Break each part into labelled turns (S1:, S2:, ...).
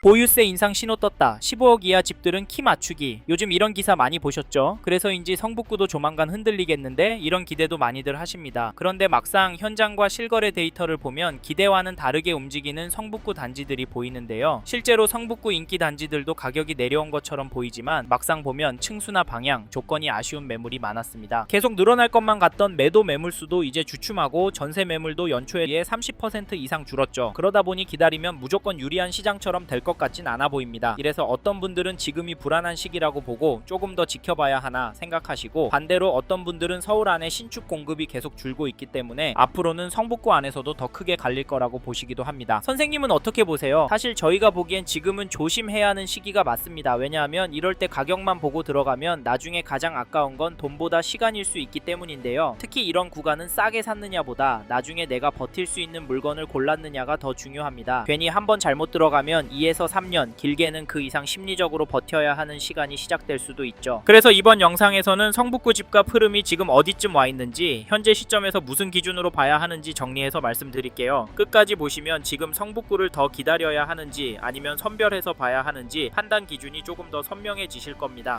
S1: 보유세 인상 신호 떴다. 15억 이하 집들은 키 맞추기. 요즘 이런 기사 많이 보셨죠? 그래서인지 성북구도 조만간 흔들리겠는데 이런 기대도 많이들 하십니다. 그런데 막상 현장과 실거래 데이터를 보면 기대와는 다르게 움직이는 성북구 단지들이 보이는데요. 실제로 성북구 인기 단지들도 가격이 내려온 것처럼 보이지만 막상 보면 층수나 방향, 조건이 아쉬운 매물이 많았습니다. 계속 늘어날 것만 같던 매도 매물수도 이제 주춤하고 전세 매물도 연초에 비해 30% 이상 줄었죠. 그러다 보니 기다리면 무조건 유리한 시장처럼 될 것 같진 않아 보입니다. 이래서 어떤 분들은 지금이 불안한 시기라고 보고 조금 더 지켜봐야 하나 생각하시고, 반대로 어떤 분들은 서울 안에 신축 공급이 계속 줄고 있기 때문에 앞으로는 성북구 안에서도 더 크게 갈릴 거라고 보시기도 합니다. 선생님은 어떻게 보세요? 사실 저희가 보기엔 지금은 조심해야 하는 시기가 맞습니다. 왜냐하면 이럴 때 가격만 보고 들어가면 나중에 가장 아까운 건 돈보다 시간일 수 있기 때문인데요. 특히 이런 구간은 싸게 샀느냐보다 나중에 내가 버틸 수 있는 물건을 골랐느냐가 더 중요합니다. 괜히 한번 잘못 들어가면 2에서 3년, 길게는 그 이상 심리적으로 버텨야 하는 시간이 시작될 수도 있죠. 그래서 이번 영상에서는 성북구 집값 흐름이 지금 어디쯤 와 있는지, 현재 시점에서 무슨 기준으로 봐야 하는지 정리해서 말씀드릴게요. 끝까지 보시면 지금 성북구를 더 기다려야 하는지 아니면 선별해서 봐야 하는지 판단 기준이 조금 더 선명해지실 겁니다.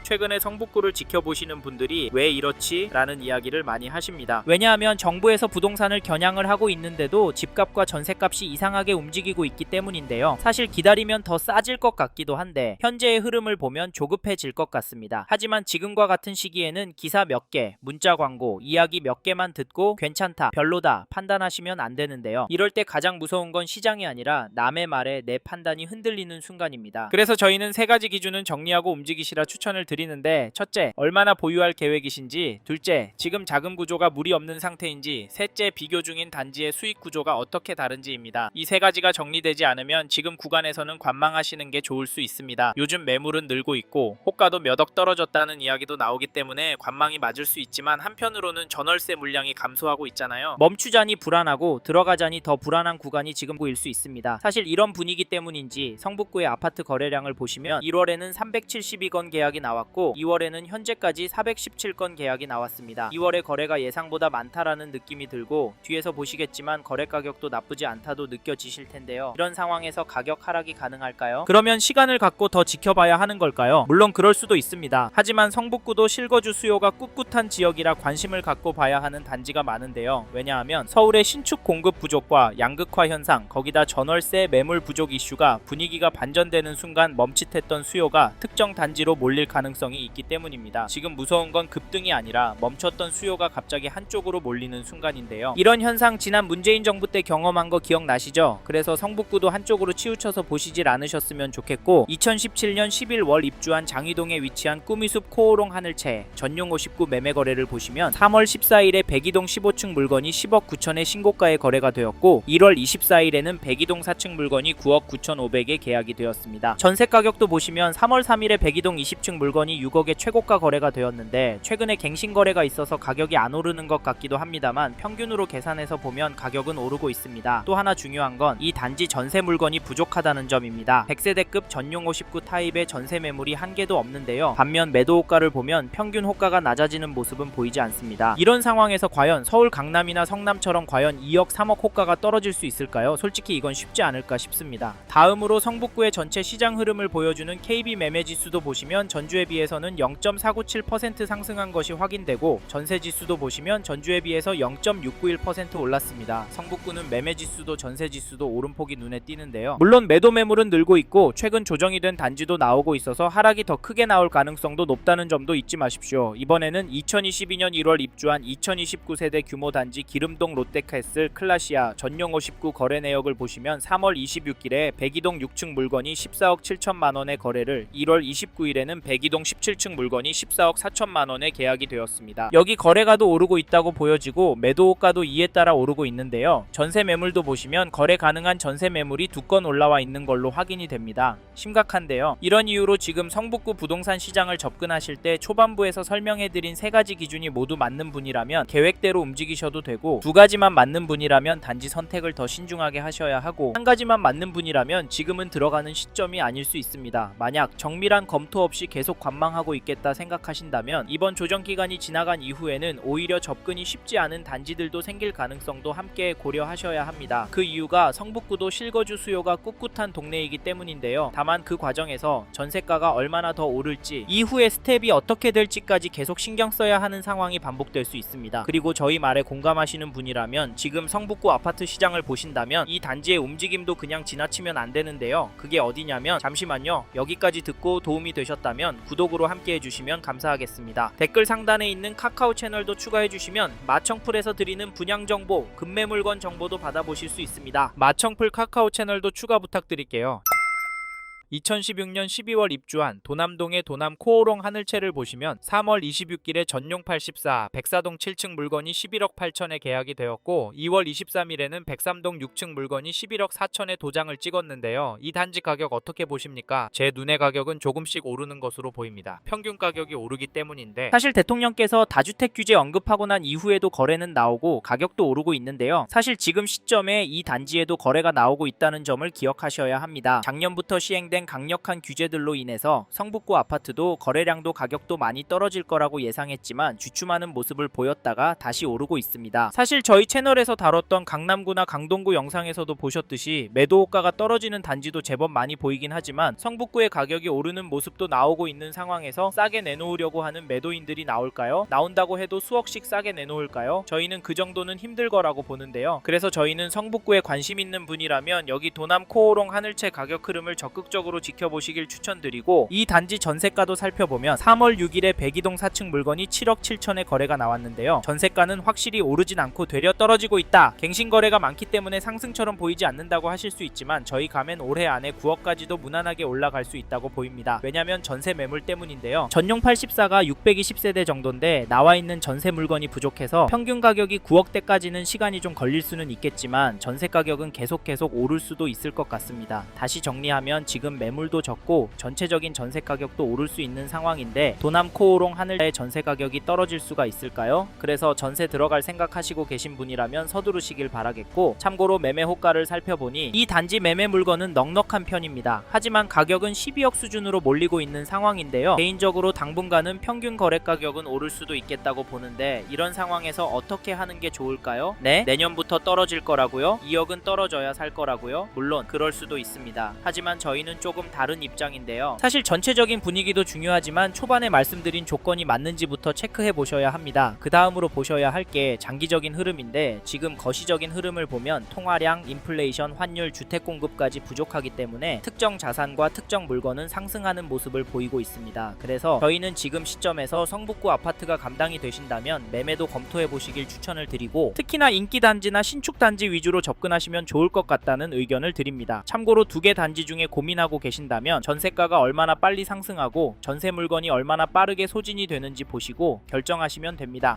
S1: 최근에 성북구를 지켜보시는 분들이 왜 이렇지? 라는 이야기를 많이 하십니다. 왜냐하면 정부에서 부동산을 겨냥을 하고 있는데도 집값과 전셋값이 이상하게 움직이고 있기 때문인데요. 사실 기다리면 더 싸질 것 같기도 한데 현재의 흐름을 보면 조급해질 것 같습니다. 하지만 지금과 같은 시기에는 기사 몇 개, 문자 광고, 이야기 몇 개만 듣고 괜찮다, 별로다 판단하시면 안 되는데요. 이럴 때 가장 무서운 건 시장이 아니라 남의 말에 내 판단이 흔들리는 순간입니다. 그래서 저희는 세 가지 기준은 정리하고 움직이시라 추천을 드리는데, 첫째, 얼마나 보유할 계획이신지, 둘째, 지금 자금 구조가 무리 없는 상태인지, 셋째, 비교 중인 단지의 수익 구조가 어떻게 다른지입니다. 이 세 가지가 정리되지 않으면 지금 구간에서는 관망하시는 게 좋을 수 있습니다. 요즘 매물은 늘고 있고 호가도 몇 억 떨어졌다는 이야기도 나오기 때문에 관망이 맞을 수 있지만, 한편으로는 전월세 물량이 감소하고 있잖아요. 멈추자니 불안하고 들어가자니 더 불안한 구간이 지금 보일 수 있습니다. 사실 이런 분위기 때문인지 성북구의 아파트 거래량을 보시면 1월에는 372건 계약이 나왔고 2월에는 현재까지 417건 계약이 나왔습니다. 2월의 거래가 예상보다 많다라는 느낌이 들고, 뒤에서 보시겠지만 거래 가격도 나쁘지 않다도 느껴지실 텐데요. 이런 상황에서 가격 하락이 가능할까요? 그러면 시간을 갖고 더 지켜봐야 하는 걸까요? 물론 그럴 수도 있습니다. 하지만 성북구도 실거주 수요가 꿋꿋한 지역이라 관심을 갖고 봐야 하는 단지가 많은데요. 왜냐하면 서울의 신축 공급 부족과 양극화 현상, 거기다 전월세 매물 부족 이슈가 분위기가 반전되는 순간 멈칫했던 수요가 특정 단지로 몰릴 가능성이 있기 때문입니다. 지금 무서운 건 급등이 아니라 멈췄던 수요가 갑자기 한쪽으로 몰리는 순간인데요. 이런 현상 지난 문재인 정부 때 경험한 거 기억나시죠? 그래서 성북구도 한쪽으로 치우쳐서 보시질 않으셨으면 좋겠고, 2017년 11월 입주한 장이동에 위치한 꾸미숲 코오롱 하늘채 전용 59 매매 거래를 보시면 3월 14일에 백이동 15층 물건이 10억 9천에 신고가에 거래가 되었고, 1월 24일에는 백이동 4층 물건이 9억 9,500에 계약이 되었습니다. 전세 가격도 보시면 3월 3일에 백이동 20층 물건이 6억에 최고가 거래가 되었는데, 최근에 갱신 거래가 있어서 가격이 안 오르는 것 같기도 합니다만 평균으로 계산해서 보면 가격은 오르고 있습니다. 또 하나 중요한 건 이 단지 전세 물건이 부족하다는 점입니다. 100세대급 전용 59 타입의 전세 매물이 한 개도 없는데요. 반면 매도 호가를 보면 평균 호가가 낮아지는 모습은 보이지 않습니다. 이런 상황에서 과연 서울 강남이나 성남처럼 과연 2억 3억 호가가 떨어질 수 있을까요? 솔직히 이건 쉽지 않을까 싶습니다. 다음으로 성북구의 전체 시장 흐름을 보여주는 KB 매매지수도 보시면 전주에 비해서는 0.497% 상승한 것이 확인되고, 전세지수도 보시면 전주에 비해서 0.691% 올랐습니다. 성북구는 매매지수도 전세지수도 오름폭이 눈에 띄는데요. 물론 매도 매물은 늘고 있고 최근 조정이 된 단지도 나오고 있어서 하락이 더 크게 나올 가능성도 높다는 점도 잊지 마십시오. 이번에는 2022년 1월 입주한 2029세대 규모 단지 기름동 롯데캐슬 클라시아 전용 59 거래 내역을 보시면 3월 26일에 백이동 6층 물건이 14억 7천만원의 거래를, 1월 29일에는 백이동 17층 물건이 14억 4천만원에 계약이 되었습니다. 여기 거래가도 오르고 있다고 보여지고 매도 호가도 이에 따라 오르고 있는데요. 전세 매물도 보시면 거래 가능한 전세 매물이 2건 올라와 있는 걸로 확인이 됩니다. 심각한데요. 이런 이유로 지금 성북구 부동산 시장을 접근하실 때 초반부에서 설명해드린 세 가지 기준이 모두 맞는 분이라면 계획대로 움직이셔도 되고, 두 가지만 맞는 분이라면 단지 선택을 더 신중하게 하셔야 하고, 한 가지만 맞는 분이라면 지금은 들어가는 시점이 아닐 수 있습니다. 만약 정밀한 검토 없이 계속 관망하고 있겠다 생각하신다면 이번 조정 기간이 지나간 이후에는 오히려 접근이 쉽지 않은 단지들도 생길 가능성도 함께 고려하셔야 합니다. 그 이유가 성북구도 실거주 수요가 꿋꿋한 동네이기 때문인데요. 다만 그 과정에서 전세가가 얼마나 더 오를지, 이후의 스텝이 어떻게 될지까지 계속 신경 써야 하는 상황이 반복될 수 있습니다. 그리고 저희 말에 공감하시는 분이라면 지금 성북구 아파트 시장을 보신다면 이 단지의 움직임도 그냥 지나치면 안 되는데요. 그게 어디냐면, 잠시만요. 여기까지 듣고 도움이 되셨다면 구독으로 함께 해주시면 감사하겠습니다. 댓글 상단에 있는 카카오 채널도 추가해주시면 마청풀에서 드리는 분양정보, 급매물건 정보도 받아보실 수 있습니다. 마청풀 카카오 채널도 추가 부탁드릴게요. 2016년 12월 입주한 도남동의 도남 코오롱 하늘채를 보시면 3월 26일에 전용 84 백사동 7층 물건이 11억 8천에 계약이 되었고, 2월 23일에는 백삼동 6층 물건이 11억 4천에 도장을 찍었는데요. 이 단지 가격 어떻게 보십니까? 제 눈의 가격은 조금씩 오르는 것으로 보입니다. 평균 가격이 오르기 때문인데, 사실 대통령께서 다주택 규제 언급하고 난 이후에도 거래는 나오고 가격도 오르고 있는데요. 사실 지금 시점에 이 단지에도 거래가 나오고 있다는 점을 기억하셔야 합니다. 작년부터 시행된 강력한 규제들로 인해서 성북구 아파트도 거래량도 가격도 많이 떨어질 거라고 예상했지만 주춤하는 모습을 보였다가 다시 오르고 있습니다. 사실 저희 채널에서 다뤘던 강남구나 강동구 영상에서도 보셨듯이 매도 호가가 떨어지는 단지도 제법 많이 보이긴 하지만 성북구의 가격이 오르는 모습도 나오고 있는 상황에서 싸게 내놓으려고 하는 매도인들이 나올까요? 나온다고 해도 수억씩 싸게 내놓을까요? 저희는 그 정도는 힘들 거라고 보는데요. 그래서 저희는 성북구에 관심 있는 분이라면 여기 도남 코오롱 하늘채 가격 흐름을 적극적으로 지켜보시길 추천드리고, 이 단지 전세가도 살펴보면 3월 6일에 백이동 4층 물건이 7억 7천에 거래가 나왔는데요. 전세가는 확실히 오르진 않고 되려 떨어지고 있다. 갱신 거래가 많기 때문에 상승처럼 보이지 않는다고 하실 수 있지만 저희 감엔 올해 안에 9억까지도 무난하게 올라갈 수 있다고 보입니다. 왜냐면 전세 매물 때문인데요. 전용 84가 620세대 정도인데 나와 있는 전세 물건이 부족해서 평균 가격이 9억대까지는 시간이 좀 걸릴 수는 있겠지만 전세 가격은 계속 오를 수도 있을 것 같습니다. 다시 정리하면 지금 매물도 적고 전체적인 전세 가격도 오를 수 있는 상황인데 도남 코오롱 하늘의 전세 가격이 떨어질 수가 있을까요? 그래서 전세 들어갈 생각하시고 계신 분이라면 서두르시길 바라겠고, 참고로 매매 호가를 살펴보니 이 단지 매매 물건은 넉넉한 편입니다. 하지만 가격은 12억 수준으로 몰리고 있는 상황인데요. 개인적으로 당분간은 평균 거래 가격은 오를 수도 있겠다고 보는데, 이런 상황에서 어떻게 하는 게 좋을까요? 네? 내년부터 떨어질 거라고요? 2억은 떨어져야 살 거라고요? 물론 그럴 수도 있습니다. 하지만 저희는 조금 다른 입장인데요. 사실 전체적인 분위기도 중요하지만 초반에 말씀드린 조건이 맞는지부터 체크해 보셔야 합니다. 그 다음으로 보셔야 할 게 장기적인 흐름인데, 지금 거시적인 흐름을 보면 통화량, 인플레이션, 환율, 주택 공급까지 부족하기 때문에 특정 자산과 특정 물건은 상승하는 모습을 보이고 있습니다. 그래서 저희는 지금 시점에서 성북구 아파트가 감당이 되신다면 매매도 검토해 보시길 추천을 드리고, 특히나 인기 단지나 신축 단지 위주로 접근하시면 좋을 것 같다는 의견을 드립니다. 참고로 두 개 단지 중에 고민하고 계신다면 전세가가 얼마나 빨리 상승하고 전세 물건이 얼마나 빠르게 소진이 되는지 보시고 결정하시면 됩니다.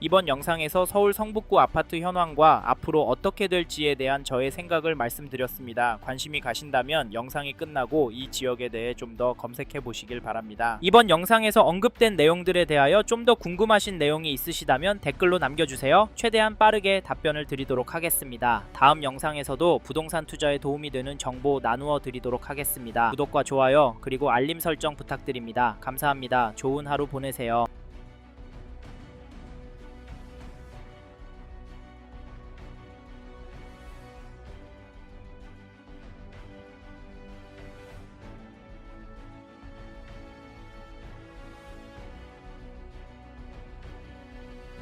S1: 이번 영상에서 서울 성북구 아파트 현황과 앞으로 어떻게 될지에 대한 저의 생각을 말씀드렸습니다. 관심이 가신다면 영상이 끝나고 이 지역에 대해 좀 더 검색해 보시길 바랍니다. 이번 영상에서 언급된 내용들에 대하여 좀 더 궁금하신 내용이 있으시다면 댓글로 남겨주세요. 최대한 빠르게 답변을 드리도록 하겠습니다. 다음 영상에서도 부동산 투자에 도움이 되는 정보 나누어 드리도록 하겠습니다. 구독과 좋아요 그리고 알림 설정 부탁드립니다. 감사합니다. 좋은 하루 보내세요.